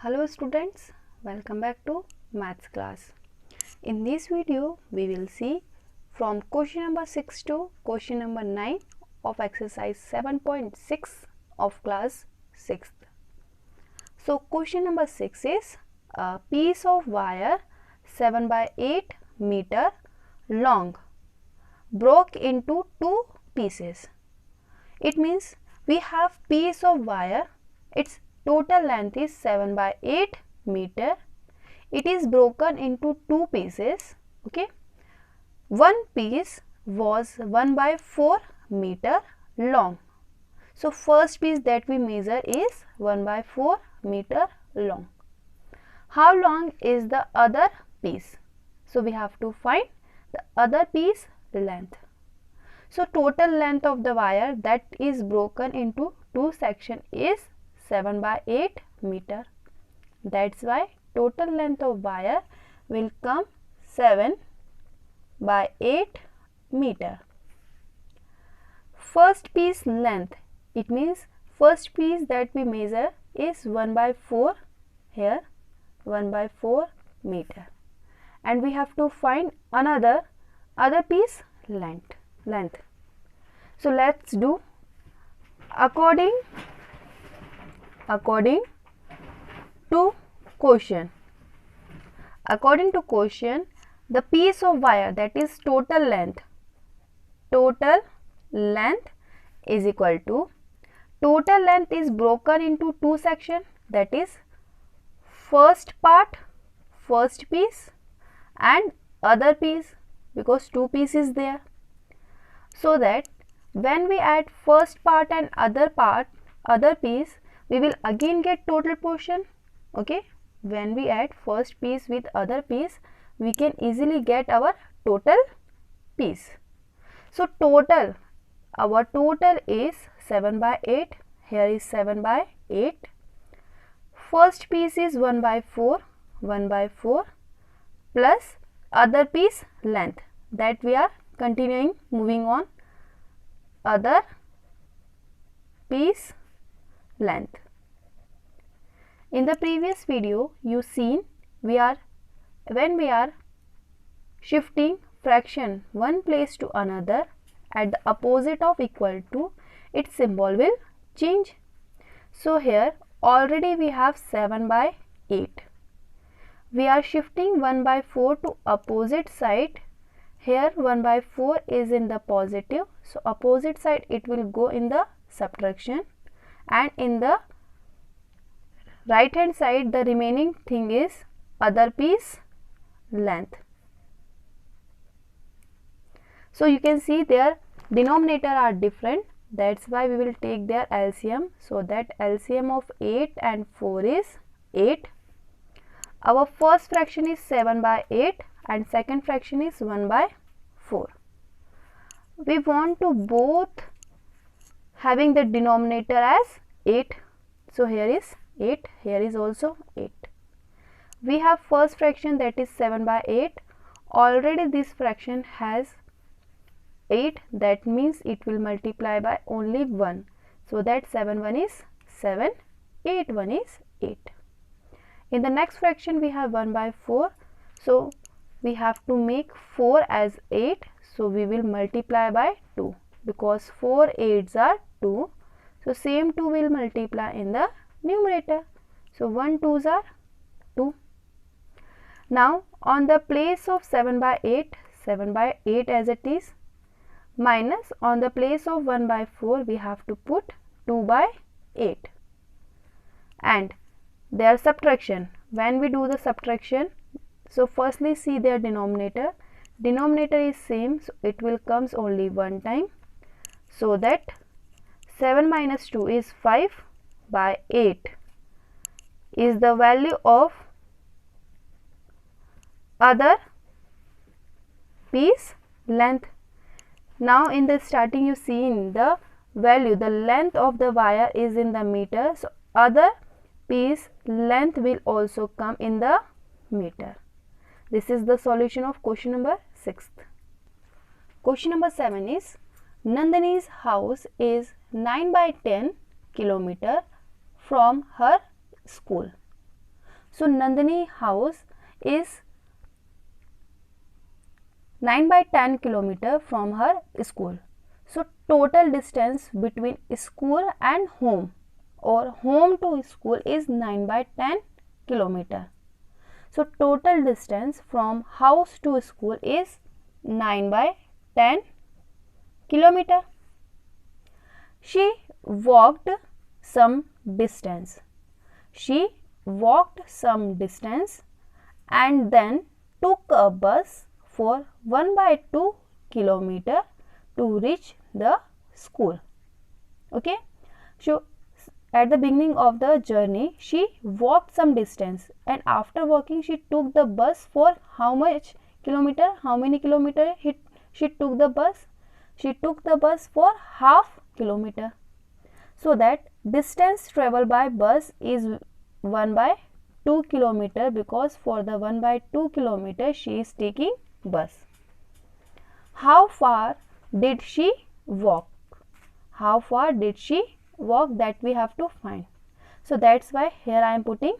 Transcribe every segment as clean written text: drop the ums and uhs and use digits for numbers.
Hello students, welcome back to maths class. In this video we will see from question number 6 to question number 9 of exercise 7.6 of class 6th. So question number 6 is a piece of wire 7 by 8 meter long broke into two pieces. It means we have piece of wire, its total length is 7 by 8 meter. It is broken into two pieces. Okay. One piece was 1 by 4 meter long. So first piece that we measure is 1 by 4 meter long. How long is the other piece? So we have to find the other piece length. So total length of the wire that is broken into two sections is 7 by 8 meter. That's why total length of wire will come 7 by 8 meter. First piece length, it means first piece that we measure is 1 by 4, here 1 by 4 meter, and we have to find other piece length. So let's do according to question. According to question, the piece of wire, that is total length is equal to, total length is broken into two sections, that is first part, first piece, and other piece, because two pieces there. So that when we add first part and other piece, we will again get total portion. Okay, when we add first piece with other piece, we can easily get our total piece. So our total is 7 by 8, here is 7 by 8. First piece is 1 by 4 plus other piece length, that we are continuing moving on, other piece length. In the previous video you seen when we are shifting fraction one place to another at the opposite of equal to, its symbol will change. So here already we have 7 by 8. We are shifting 1 by 4 to opposite side. Here 1 by 4 is in the positive, so opposite side it will go in the subtraction, and in the right hand side the remaining thing is other piece length. So you can see their denominator are different, that's why we will take their LCM. So that LCM of 8 and 4 is 8. Our first fraction is 7 by 8 and second fraction is 1 by 4. We want to both having the denominator as 8. So here is 8, here is also 8. We have first fraction, that is 7 by 8. Already this fraction has 8, that means it will multiply by only 1. So that 7 1 is 7, 8 1 is 8. In the next fraction we have 1 by 4. So we have to make 4 as 8. So we will multiply by 2, because 4 8s are 2. So same 2 will multiply in the numerator. So 1 2s are 2. Now on the place of 7 by 8 as it is, minus on the place of 1 by 4 we have to put 2 by 8, and their subtraction. When we do the subtraction, so firstly see their denominator is same, so it will comes only one time. So that 7 minus 2 is 5 by 8 is the value of other piece length. Now in the starting you see in the value, the length of the wire is in the meter, so other piece length will also come in the meter. This is the solution of question number 6. Question number 7 is, Nandini's house is 9 by 10 kilometer from her school. So Nandini house is 9 by 10 kilometer from her school. So total distance between school and home or home to school is 9 by 10 kilometer. So total distance from house to school is 9 by 10 kilometer. She walked some distance. She walked some distance and then took a bus for 1 by 2 kilometer to reach the school. Okay. So at the beginning of the journey, she walked some distance and after walking she took the bus for how much kilometer? How many kilometer she took the bus? She took the bus for half kilometer. So that distance traveled by bus is 1 by 2 kilometer, because for the 1 by 2 kilometer she is taking bus. How far did she walk? How far did she walk, that we have to find. So that's why here I am putting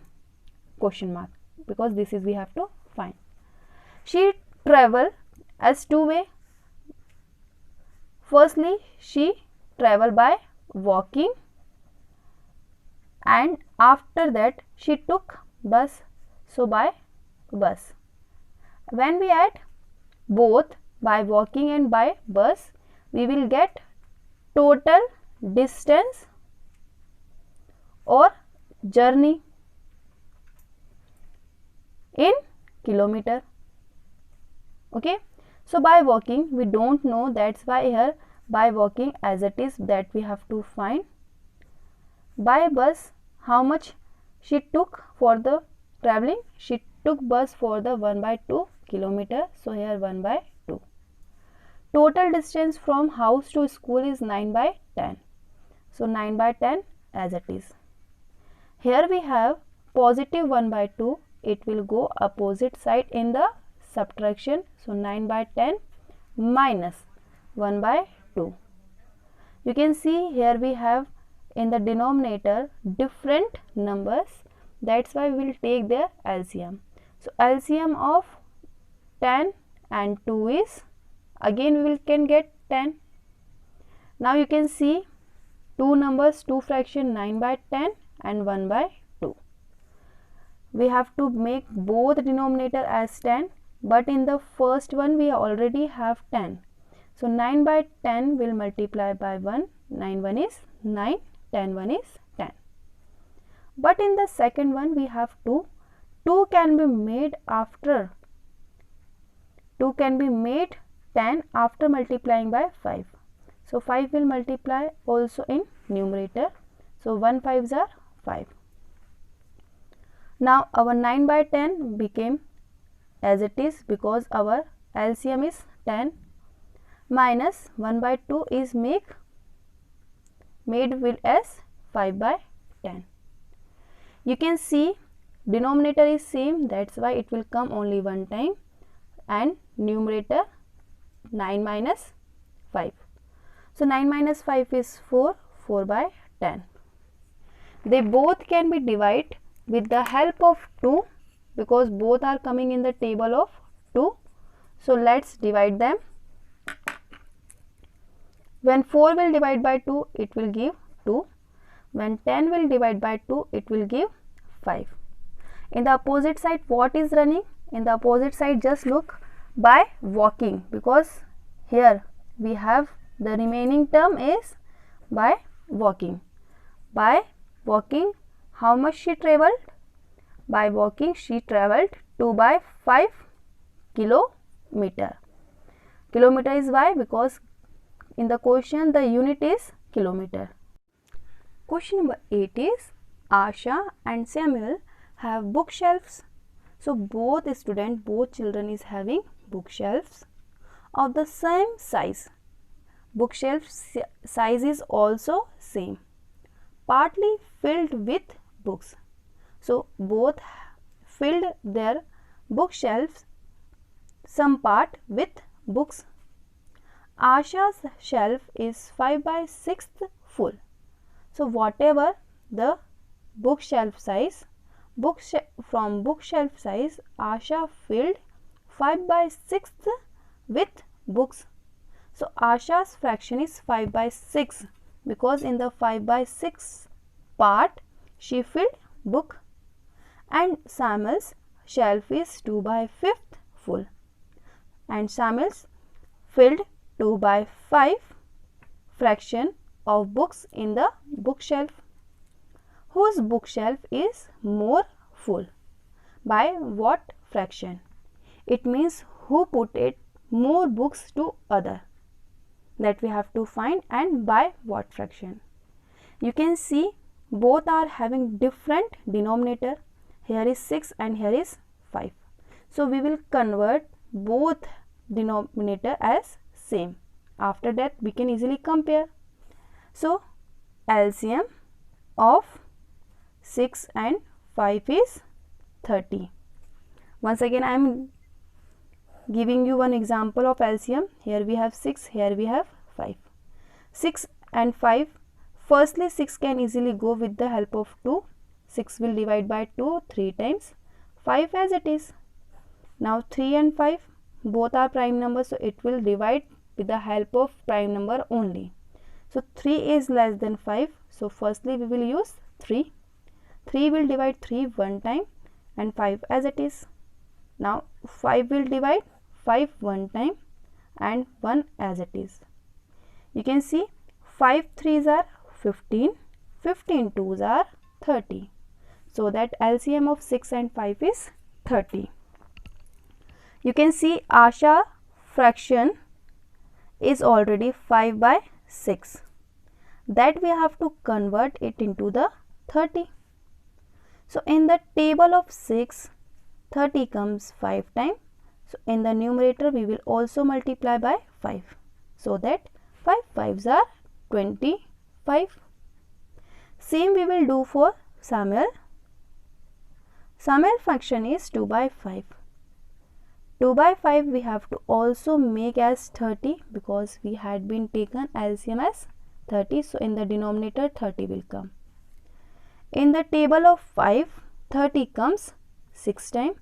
question mark, because this is we have to find. She travel as two way. Firstly, she travel by walking and after that she took bus, so by bus. When we add both by walking and by bus, we will get total distance or journey in kilometer. Okay. So by walking we don't know, that's why here by walking as it is that we have to find. By bus, how much she took for the traveling? She took bus for the 1 by 2 kilometer. So here 1 by 2. Total distance from house to school is 9 by 10. So 9 by 10 as it is. Here we have positive 1 by 2. It will go opposite side in the subtraction. So 9 by 10 minus 1 by 2. You can see here we have in the denominator different numbers. That's why we will take their LCM. So LCM of 10 and 2 is, again we can get 10. Now you can see two numbers, two fraction, 9 by 10 and 1 by 2. We have to make both denominator as 10, but in the first one we already have 10. So 9 by 10 will multiply by 1. 9 1 is 9, 10 1 is 10. But in the second one we have 2. 2 can be made after 10 after multiplying by 5. So 5 will multiply also in numerator. So 1 5s are 5. Now our 9 by 10 became as it is, because our LCM is 10 minus 1 by 2 is made with as 5 by 10. You can see denominator is same, that's why it will come only one time, and numerator 9 minus 5. So 9 minus 5 is 4, 4 by 10. They both can be divided with the help of 2, because both are coming in the table of 2. So let's divide them. When 4 will divide by 2, it will give 2. When 10 will divide by 2, it will give 5. In the opposite side, what is running? In the opposite side, just look by walking, because here we have the remaining term is by walking. By walking, how much she travelled? By walking, she travelled 2 by 5 kilometer. Kilometer is why? Because in the question the unit is kilometer. Question number 8 is Asha and Samuel have bookshelves. So both children is having bookshelves of the same size. Bookshelf size is also same, partly filled with books. So both filled their bookshelves some part with books. Asha's shelf is 5 by 6 full. So whatever the bookshelf size, from bookshelf size, Asha filled 5 by 6 with books. So Asha's fraction is 5 by 6 because in the 5 by 6 part she filled book, and Samuel's shelf is 2 by 5 full, and Samuel's filled 2 by 5 fraction of books in the bookshelf. Whose bookshelf is more full? By what fraction? It means who put it more books to other, that we have to find, and by what fraction. You can see both are having different denominator. Here is 6 and here is 5. So we will convert both denominator as same. After that we can easily compare. So LCM of 6 and 5 is 30. Once again I am giving you one example of LCM. Here we have 6, here we have 5. 6 and 5. Firstly 6 can easily go with the help of 2. 6 will divide by 2 3 times. 5 as it is. Now 3 and 5 both are prime numbers, so it will divide with the help of prime number only. So 3 is less than 5. So firstly we will use 3. 3 will divide 3 one time and 5 as it is. Now 5 will divide 5 one time and 1 as it is. You can see 5 3s are 15, 15 2s are 30. So that LCM of 6 and 5 is 30. You can see Asha fraction is already 5 by 6. That we have to convert it into the 30. So in the table of 6, 30 comes 5 times. So in the numerator we will also multiply by 5. So that 5 5s are 25. Same we will do for Samuel. Samuel fraction is 2 by 5. 2 by 5 we have to also make as 30 because we had been taken LCM as 30. So in the denominator 30 will come. In the table of 5, 30 comes 6 times.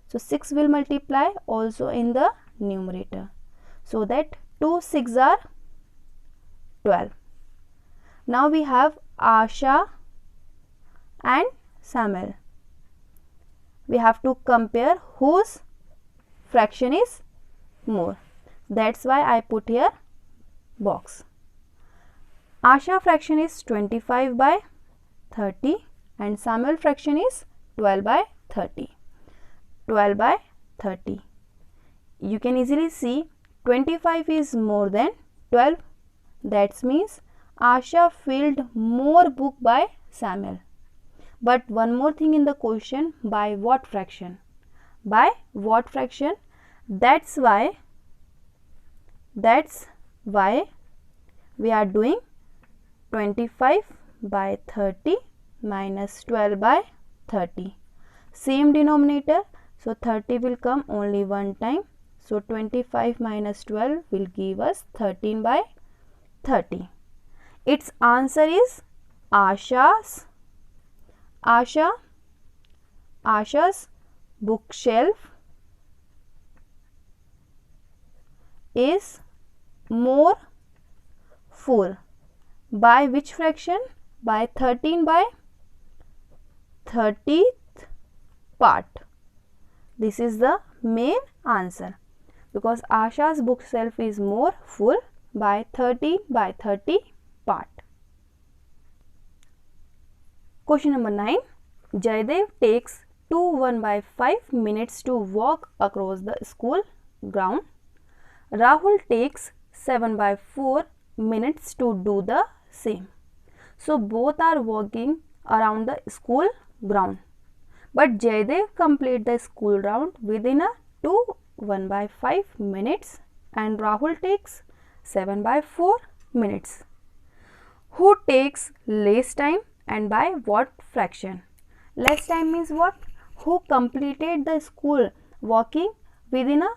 So 6 will multiply also in the numerator. So that 2 6 are 12. Now we have Asha and Samuel. We have to compare whose fraction is more. That's why I put here box. Asha fraction is 25 by 30 and Samuel fraction is 12 by 30. 12 by 30. You can easily see 25 is more than 12. That means Asha filled more book by Samuel. But one more thing in the question, by what fraction? By what fraction? That's why we are doing 25 by 30 minus 12 by 30. Same denominator. So 30 will come only one time. So 25 minus 12 will give us 13 by 30. Its answer is Asha's bookshelf is more full. By which fraction? By 13 by 30th part. This is the main answer because Asha's bookshelf is more full by 13 by 30 part. Question number 9. Jaydev takes 1 by 5 minutes to walk across the school ground. Rahul takes 7 by 4 minutes to do the same. So both are walking around the school ground. But Jaydev complete the school round within a 1 by 5 minutes and Rahul takes 7 by 4 minutes. Who takes less time and by what fraction? Less time means what? Who completed the school walking within a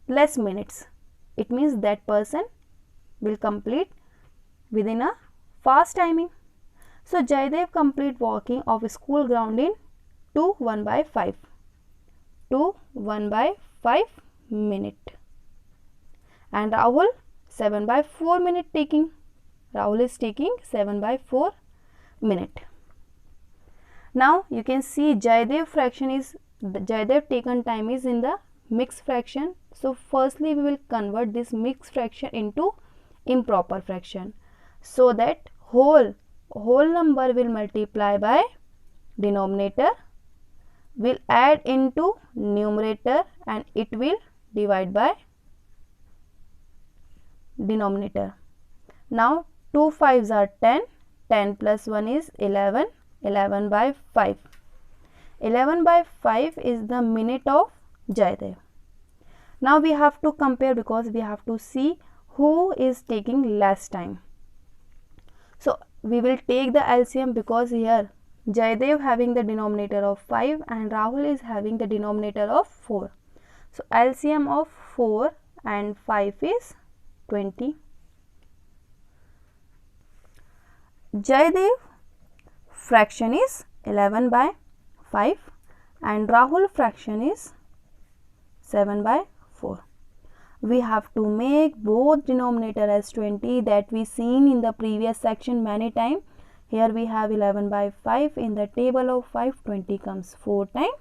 less minutes. It means that person will complete within a fast timing. So Jaydev complete walking of school ground in 2 1 by 5. 2 1 by 5 minute. And Rahul 7 by 4 minute taking. Rahul is taking 7 by 4 minute. Now you can see Jaydev fraction is, Jaydev taken time is in the mixed fraction. So firstly we will convert this mixed fraction into improper fraction, so that whole number will multiply by denominator, will add into numerator, and it will divide by denominator. Now 2 5s are 10, 10 plus 1 is 11, 11 by 5. 11 by 5 is the minute of Jaydev. Now we have to compare, because we have to see who is taking less time. So we will take the LCM, because here Jaydev having the denominator of 5 and Rahul is having the denominator of 4. So LCM of 4 and 5 is 20. Jaydev fraction is 11 by 5 and Rahul fraction is 7 by 4. We have to make both denominator as 20, that we seen in the previous section many times. Here we have 11 by 5, in the table of 5 20 comes 4 times.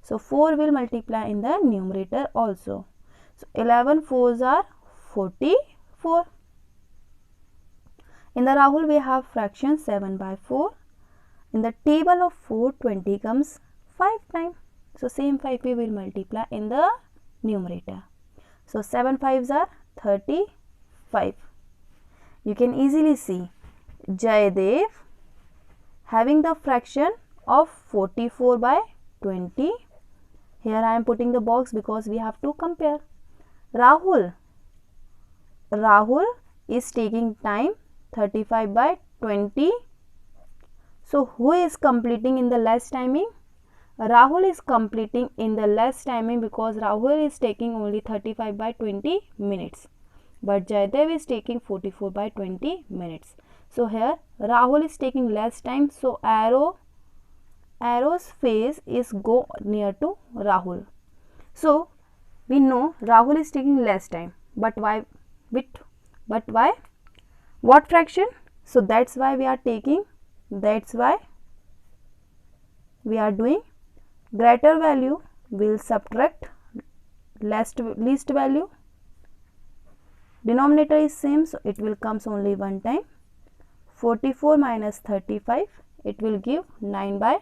So 4 will multiply in the numerator also. So 11 4s are 44. In the Rahul we have fraction 7 by 4. In the table of 4 20 comes 5 times. So same 5 we will multiply in the numerator. So 7 5s are 35. You can easily see Jaydev having the fraction of 44 by 20. Here I am putting the box because we have to compare. Rahul is taking time 35 by 20. So who is completing in the less timing? Rahul is completing in the less timing, because Rahul is taking only 35 by 20 minutes, but Jaydev is taking 44 by 20 minutes. So here Rahul is taking less time, so arrow's face is go near to Rahul. So we know Rahul is taking less time, but why? But why? What fraction? So that's why we are taking, that's why we are doing greater value will subtract least value. Denominator is same, so it will comes only one time. 44 minus 35, it will give 9 by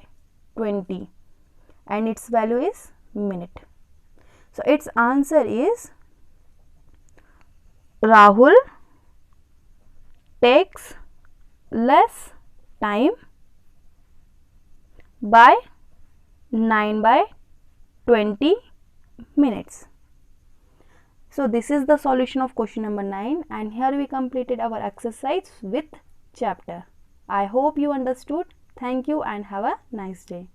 20 and its value is minute. So its answer is Rahul takes less time by 9 by 20 minutes. So this is the solution of question number 9, and here we completed our exercise with chapter. I hope you understood. Thank you and have a nice day.